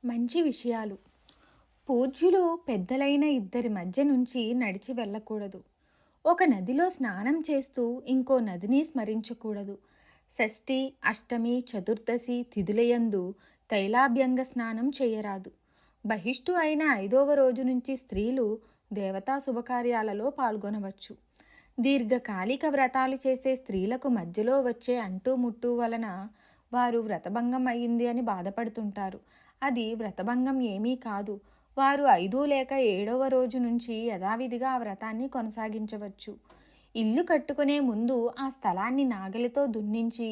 మంచి విషయాలు. పూజ్యులు పెద్దలైన ఇద్దరి మధ్య నుంచి నడిచి వెళ్ళకూడదు. ఒక నదిలో స్నానం చేస్తూ ఇంకో నదిని స్మరించకూడదు. షష్ఠి, అష్టమి, చతుర్దశి తిథులయందు తైలాభ్యంగ స్నానం చేయరాదు. బహిష్టు అయిన 5వ రోజు నుంచి స్త్రీలు దేవతా శుభకార్యాలలో పాల్గొనవచ్చు. దీర్ఘకాలిక వ్రతాలు చేసే స్త్రీలకు మధ్యలో వచ్చే అంటూ వలన వారు వ్రతభంగం అయింది అని బాధపడుతుంటారు. అది వ్రతభంగం ఏమీ కాదు. వారు 5 లేక 7వ రోజు నుంచి యథావిధిగా ఆ వ్రతాన్ని కొనసాగించవచ్చు. ఇల్లు కట్టుకునే ముందు ఆ స్థలాన్ని నాగలితో దున్నించి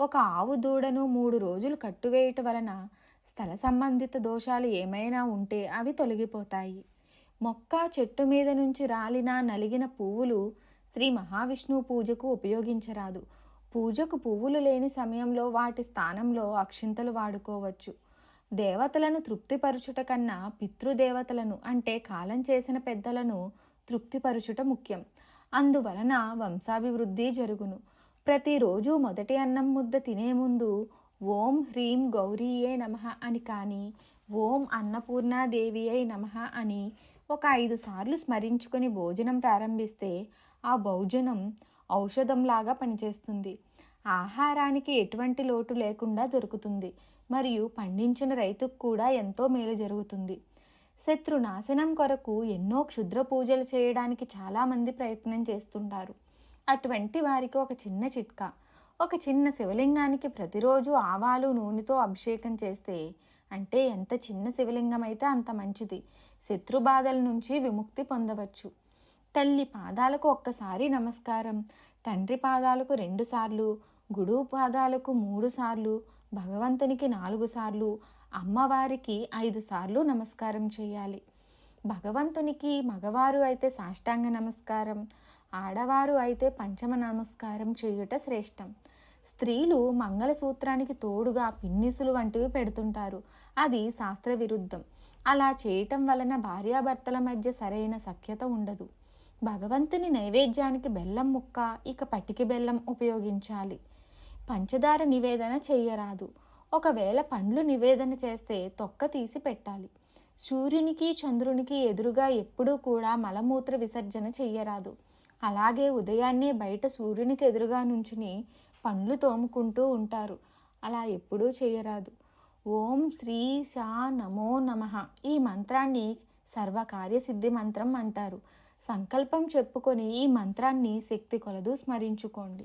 ఒక ఆవు దూడను 3 రోజులు కట్టువేయటం వలన స్థల సంబంధిత దోషాలు ఏమైనా ఉంటే అవి తొలగిపోతాయి. మొక్క చెట్టు మీద నుంచి రాలిన నలిగిన పువ్వులు శ్రీ మహావిష్ణువు పూజకు ఉపయోగించరాదు. పూజకు పువ్వులు లేని సమయంలో వాటి స్థానంలో అక్షింతలు వాడుకోవచ్చు. దేవతలను తృప్తిపరచుట కన్నా పితృదేవతలను అంటే కాలం చేసిన పెద్దలను తృప్తిపరచుట ముఖ్యం. అందువలన వంశాభివృద్ధి జరుగును. ప్రతిరోజు మొదటి అన్నం ముద్ద తినే ముందు ఓం హ్రీం గౌరీయే నమః అని కానీ, ఓం అన్నపూర్ణాదేవియే నమః అని ఒక 5 సార్లు స్మరించుకొని భోజనం ప్రారంభిస్తే ఆ భోజనం ఔషధంలాగా పనిచేస్తుంది. ఆహారానికి ఎటువంటి లోటు లేకుండా దొరుకుతుంది. మరియు పండించిన రైతుకు కూడా ఎంతో మేలు జరుగుతుంది. శత్రు నాశనం కొరకు ఎన్నో క్షుద్ర పూజలు చేయడానికి చాలామంది ప్రయత్నం చేస్తుంటారు. అటువంటి వారికి ఒక చిన్న చిట్కా. ఒక చిన్న శివలింగానికి ప్రతిరోజు ఆవాలు నూనెతో అభిషేకం చేస్తే, అంటే ఎంత చిన్న శివలింగం అయితే అంత మంచిది, శత్రు బాధల నుంచి విముక్తి పొందవచ్చు. తల్లి పాదాలకు ఒక్కసారి నమస్కారం, తండ్రి పాదాలకు 2 సార్లు, గురువు పాదాలకు 3 సార్లు, భగవంతునికి 4 సార్లు, అమ్మవారికి 5 సార్లు నమస్కారం చేయాలి. భగవంతునికి మగవారు అయితే సాష్టాంగ నమస్కారం, ఆడవారు అయితే పంచమ నమస్కారం చేయుట శ్రేష్టం. స్త్రీలు మంగళసూత్రానికి తోడుగా పిన్నిసులు వంటివి పెడుతుంటారు. అది శాస్త్ర విరుద్ధం. అలా చేయటం వలన భార్యాభర్తల మధ్య సరైన సఖ్యత ఉండదు. భగవంతుని నైవేద్యానికి బెల్లం ముక్క, ఇక పటికి బెల్లం ఉపయోగించాలి. పంచదార నివేదన చెయ్యరాదు. ఒకవేళ పండ్లు నివేదన చేస్తే తొక్క తీసి పెట్టాలి. సూర్యునికి చంద్రునికి ఎదురుగా ఎప్పుడూ కూడా మలమూత్ర విసర్జన చెయ్యరాదు. అలాగే ఉదయాన్నే బయట సూర్యునికి ఎదురుగా నుంచుని పండ్లు తోముకుంటూ ఉంటారు. అలా ఎప్పుడూ చేయరాదు. ఓం శ్రీ శా నమో నమః ఈ మంత్రాన్ని సర్వకార్యసిద్ధి మంత్రం అంటారు. సంకల్పం చెప్పుకొని ఈ మంత్రాన్ని శక్తి కొలదు స్మరించుకోండి.